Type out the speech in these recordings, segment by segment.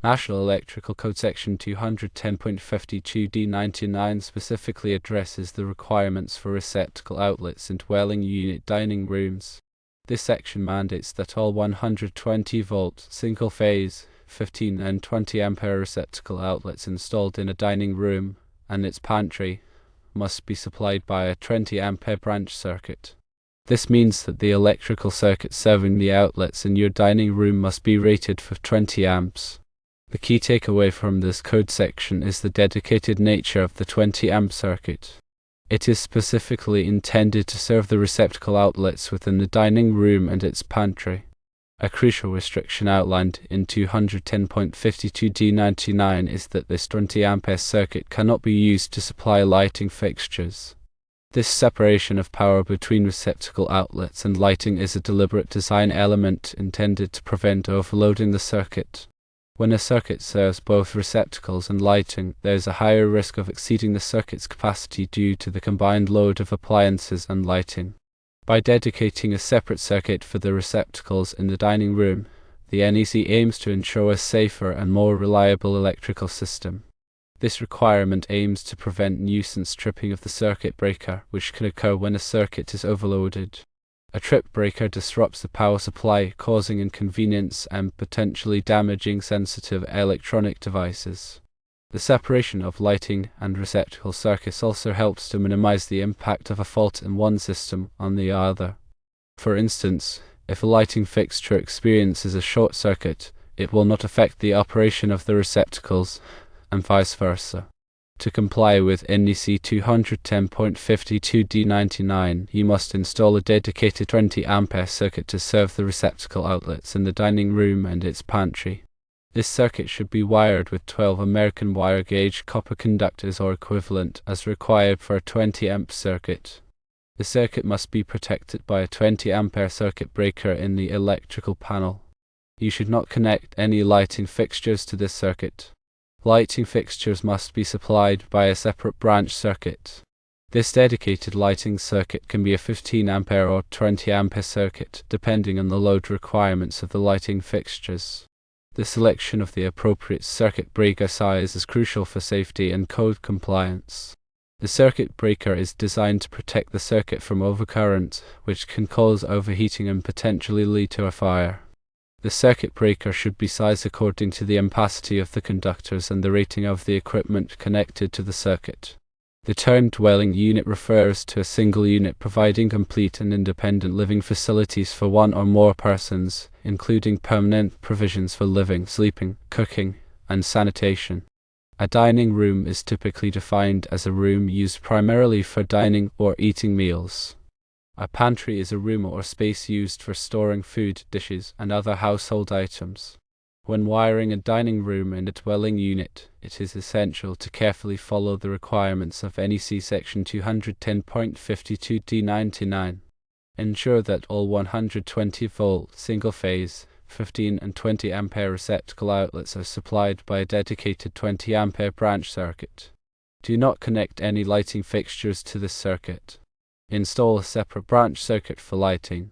National Electrical Code Section 210.52 D99 specifically addresses the requirements for receptacle outlets in dwelling unit dining rooms. This section mandates that all 120-volt, single-phase, 15 and 20 ampere receptacle outlets installed in a dining room and its pantry must be supplied by a 20 ampere branch circuit. This means that the electrical circuit serving the outlets in your dining room must be rated for 20 amps. The key takeaway from this code section is the dedicated nature of the 20 amp circuit. It is specifically intended to serve the receptacle outlets within the dining room and its pantry. A crucial restriction outlined in 210.52 D99 is that this 20 ampere circuit cannot be used to supply lighting fixtures. This separation of power between receptacle outlets and lighting is a deliberate design element intended to prevent overloading the circuit. When a circuit serves both receptacles and lighting, there is a higher risk of exceeding the circuit's capacity due to the combined load of appliances and lighting. By dedicating a separate circuit for the receptacles in the dining room, the NEC aims to ensure a safer and more reliable electrical system. This requirement aims to prevent nuisance tripping of the circuit breaker, which can occur when a circuit is overloaded. A trip breaker disrupts the power supply, causing inconvenience and potentially damaging sensitive electronic devices. The separation of lighting and receptacle circuits also helps to minimize the impact of a fault in one system on the other. For instance, if a lighting fixture experiences a short circuit, it will not affect the operation of the receptacles, and vice versa. To comply with NEC 210.52 D99, you must install a dedicated 20 ampere circuit to serve the receptacle outlets in the dining room and its pantry. This circuit should be wired with 12 American wire gauge copper conductors or equivalent as required for a 20 amp circuit. The circuit must be protected by a 20 ampere circuit breaker in the electrical panel. You should not connect any lighting fixtures to this circuit. Lighting fixtures must be supplied by a separate branch circuit. This dedicated lighting circuit can be a 15 ampere or 20 ampere circuit, depending on the load requirements of the lighting fixtures. The selection of the appropriate circuit breaker size is crucial for safety and code compliance. The circuit breaker is designed to protect the circuit from overcurrent, which can cause overheating and potentially lead to a fire. The circuit breaker should be sized according to the ampacity of the conductors and the rating of the equipment connected to the circuit. The term dwelling unit refers to a single unit providing complete and independent living facilities for one or more persons, including permanent provisions for living, sleeping, cooking, and sanitation. A dining room is typically defined as a room used primarily for dining or eating meals. A pantry is a room or space used for storing food, dishes, and other household items. When wiring a dining room in a dwelling unit, it is essential to carefully follow the requirements of NEC Section 210.52 D99. Ensure that all 120-volt single-phase, 15 and 20 ampere receptacle outlets are supplied by a dedicated 20 ampere branch circuit. Do not connect any lighting fixtures to this circuit. Install a separate branch circuit for lighting.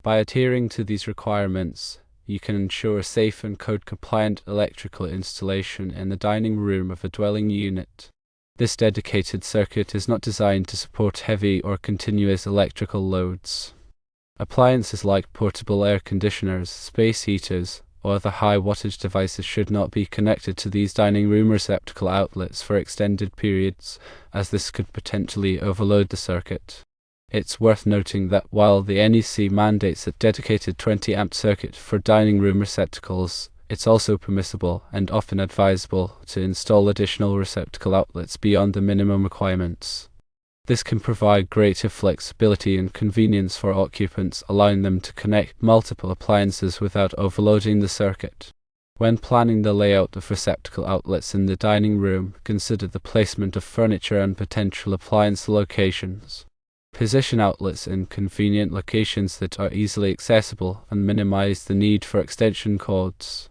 By adhering to these requirements, you can ensure a safe and code-compliant electrical installation in the dining room of a dwelling unit. This dedicated circuit is not designed to support heavy or continuous electrical loads. Appliances like portable air conditioners, space heaters, or other high-wattage devices should not be connected to these dining room receptacle outlets for extended periods, as this could potentially overload the circuit. It's worth noting that while the NEC mandates a dedicated 20 amp circuit for dining room receptacles, it's also permissible and often advisable to install additional receptacle outlets beyond the minimum requirements. This can provide greater flexibility and convenience for occupants, allowing them to connect multiple appliances without overloading the circuit. When planning the layout of receptacle outlets in the dining room, consider the placement of furniture and potential appliance locations. Position outlets in convenient locations that are easily accessible and minimize the need for extension cords.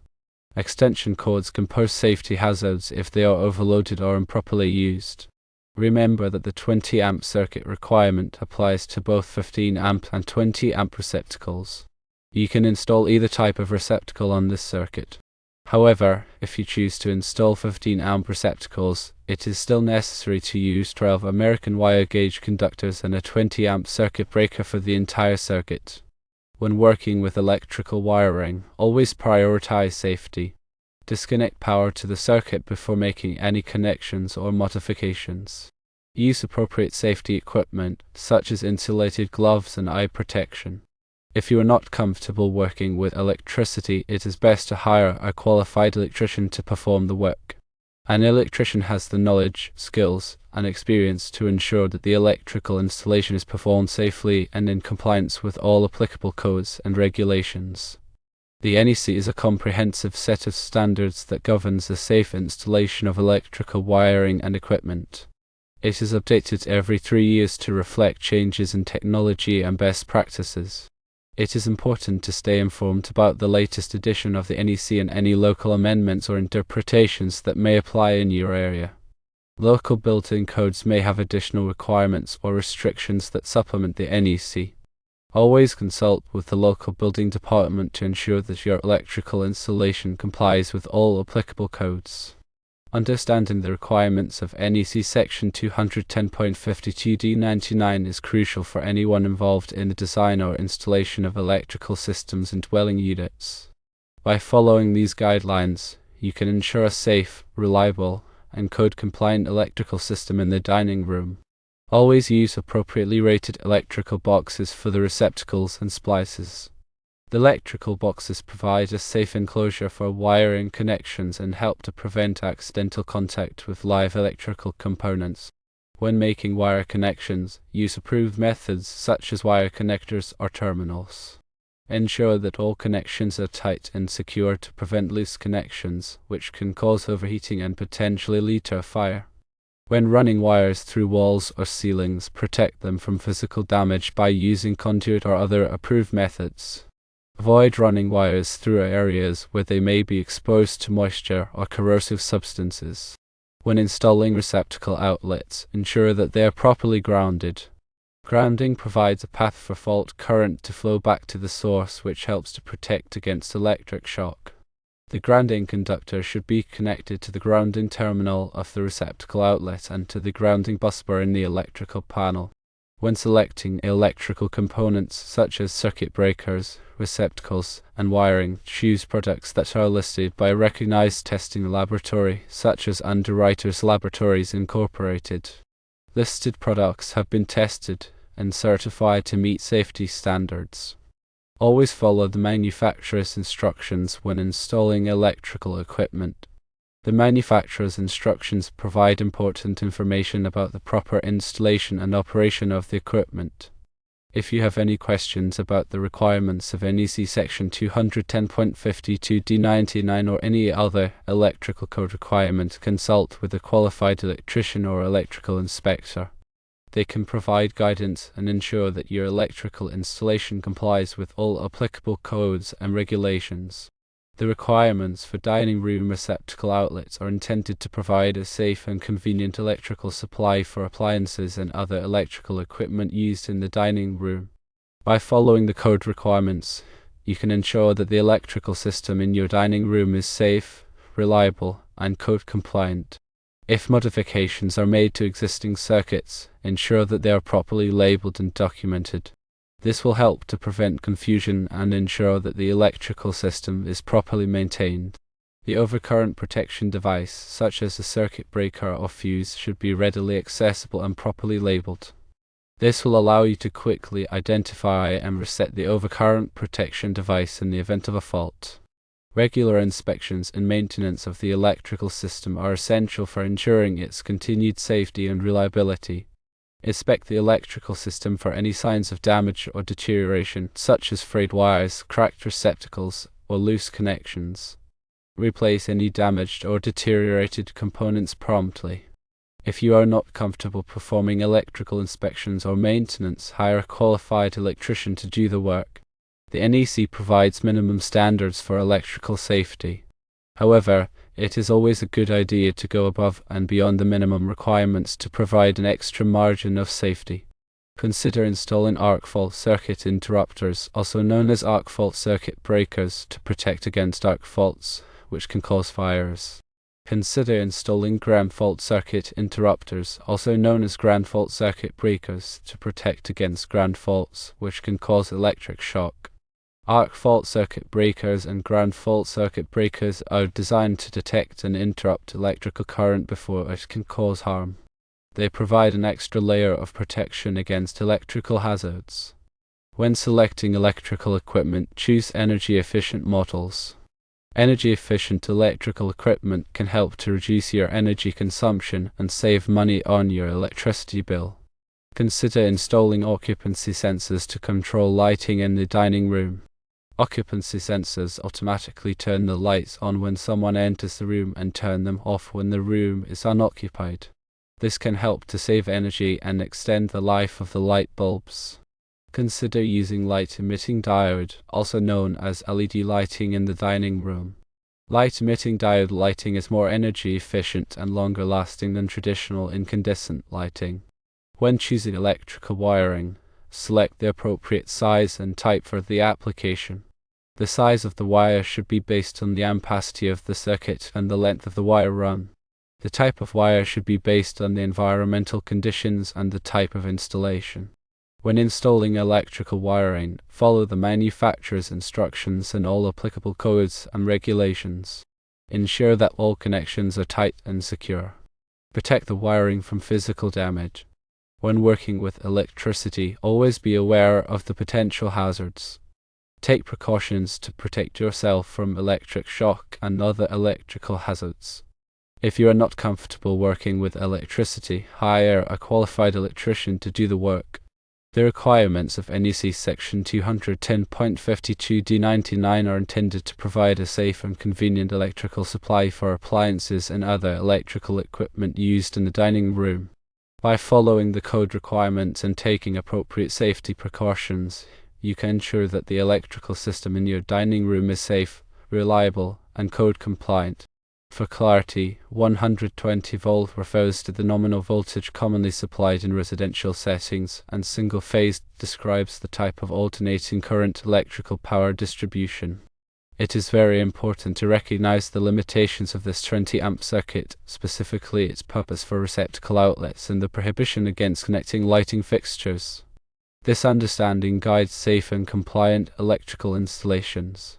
Extension cords can pose safety hazards if they are overloaded or improperly used. Remember that the 20 amp circuit requirement applies to both 15 amp and 20 amp receptacles. You can install either type of receptacle on this circuit. However, if you choose to install 15-amp receptacles, it is still necessary to use 12 American wire gauge conductors and a 20-amp circuit breaker for the entire circuit. When working with electrical wiring, always prioritize safety. Disconnect power to the circuit before making any connections or modifications. Use appropriate safety equipment, such as insulated gloves and eye protection. If you are not comfortable working with electricity, it is best to hire a qualified electrician to perform the work. An electrician has the knowledge, skills, and experience to ensure that the electrical installation is performed safely and in compliance with all applicable codes and regulations. The NEC is a comprehensive set of standards that governs the safe installation of electrical wiring and equipment. It is updated every 3 years to reflect changes in technology and best practices. It is important to stay informed about the latest edition of the NEC and any local amendments or interpretations that may apply in your area. Local building codes may have additional requirements or restrictions that supplement the NEC. Always consult with the local building department to ensure that your electrical installation complies with all applicable codes. Understanding the requirements of NEC section 210.52 D99 is crucial for anyone involved in the design or installation of electrical systems and dwelling units. By following these guidelines, you can ensure a safe, reliable, and code-compliant electrical system in the dining room. Always use appropriately rated electrical boxes for the receptacles and splices. The electrical boxes provide a safe enclosure for wiring connections and help to prevent accidental contact with live electrical components. When making wire connections, use approved methods such as wire connectors or terminals. Ensure that all connections are tight and secure to prevent loose connections, which can cause overheating and potentially lead to a fire. When running wires through walls or ceilings, protect them from physical damage by using conduit or other approved methods. Avoid running wires through areas where they may be exposed to moisture or corrosive substances. When installing receptacle outlets, ensure that they are properly grounded. Grounding provides a path for fault current to flow back to the source, which helps to protect against electric shock. The grounding conductor should be connected to the grounding terminal of the receptacle outlet and to the grounding busbar in the electrical panel. When selecting electrical components such as circuit breakers, receptacles, and wiring, choose products that are listed by a recognized testing laboratory, such as Underwriters Laboratories Incorporated. Listed products have been tested and certified to meet safety standards. Always follow the manufacturer's instructions when installing electrical equipment. The manufacturer's instructions provide important information about the proper installation and operation of the equipment. If you have any questions about the requirements of NEC section 210.52 D99 or any other electrical code requirement, consult with a qualified electrician or electrical inspector. They can provide guidance and ensure that your electrical installation complies with all applicable codes and regulations. The requirements for dining room receptacle outlets are intended to provide a safe and convenient electrical supply for appliances and other electrical equipment used in the dining room. By following the code requirements, you can ensure that the electrical system in your dining room is safe, reliable, and code compliant. If modifications are made to existing circuits, ensure that they are properly labeled and documented. This will help to prevent confusion and ensure that the electrical system is properly maintained. The overcurrent protection device, such as a circuit breaker or fuse, should be readily accessible and properly labeled. This will allow you to quickly identify and reset the overcurrent protection device in the event of a fault. Regular inspections and maintenance of the electrical system are essential for ensuring its continued safety and reliability. Inspect the electrical system for any signs of damage or deterioration, such as frayed wires, cracked receptacles, or loose connections. Replace any damaged or deteriorated components promptly. If you are not comfortable performing electrical inspections or maintenance, hire a qualified electrician to do the work. The NEC provides minimum standards for electrical safety. However, it is always a good idea to go above and beyond the minimum requirements to provide an extra margin of safety. Consider installing arc fault circuit interrupters, also known as arc fault circuit breakers, to protect against arc faults, which can cause fires. Consider installing ground fault circuit interrupters, also known as ground fault circuit breakers, to protect against ground faults, which can cause electric shock. Arc fault circuit breakers and ground fault circuit breakers are designed to detect and interrupt electrical current before it can cause harm. They provide an extra layer of protection against electrical hazards. When selecting electrical equipment, choose energy-efficient models. Energy-efficient electrical equipment can help to reduce your energy consumption and save money on your electricity bill. Consider installing occupancy sensors to control lighting in the dining room. Occupancy sensors automatically turn the lights on when someone enters the room and turn them off when the room is unoccupied. This can help to save energy and extend the life of the light bulbs. Consider using light-emitting diode, also known as LED lighting, in the dining room. Light-emitting diode lighting is more energy efficient and longer lasting than traditional incandescent lighting. When choosing electrical wiring, select the appropriate size and type for the application. The size of the wire should be based on the ampacity of the circuit and the length of the wire run. The type of wire should be based on the environmental conditions and the type of installation. When installing electrical wiring, follow the manufacturer's instructions and all applicable codes and regulations. Ensure that all connections are tight and secure. Protect the wiring from physical damage. When working with electricity, always be aware of the potential hazards. Take precautions to protect yourself from electric shock and other electrical hazards. If you are not comfortable working with electricity, hire a qualified electrician to do the work. The requirements of NEC Section 210.52 D99 are intended to provide a safe and convenient electrical supply for appliances and other electrical equipment used in the dining room. By following the code requirements and taking appropriate safety precautions, you can ensure that the electrical system in your dining room is safe, reliable, and code compliant. For clarity, 120 volt refers to the nominal voltage commonly supplied in residential settings, and single phase describes the type of alternating current electrical power distribution. It is very important to recognize the limitations of this 20 amp circuit, specifically its purpose for receptacle outlets and the prohibition against connecting lighting fixtures. This understanding guides safe and compliant electrical installations.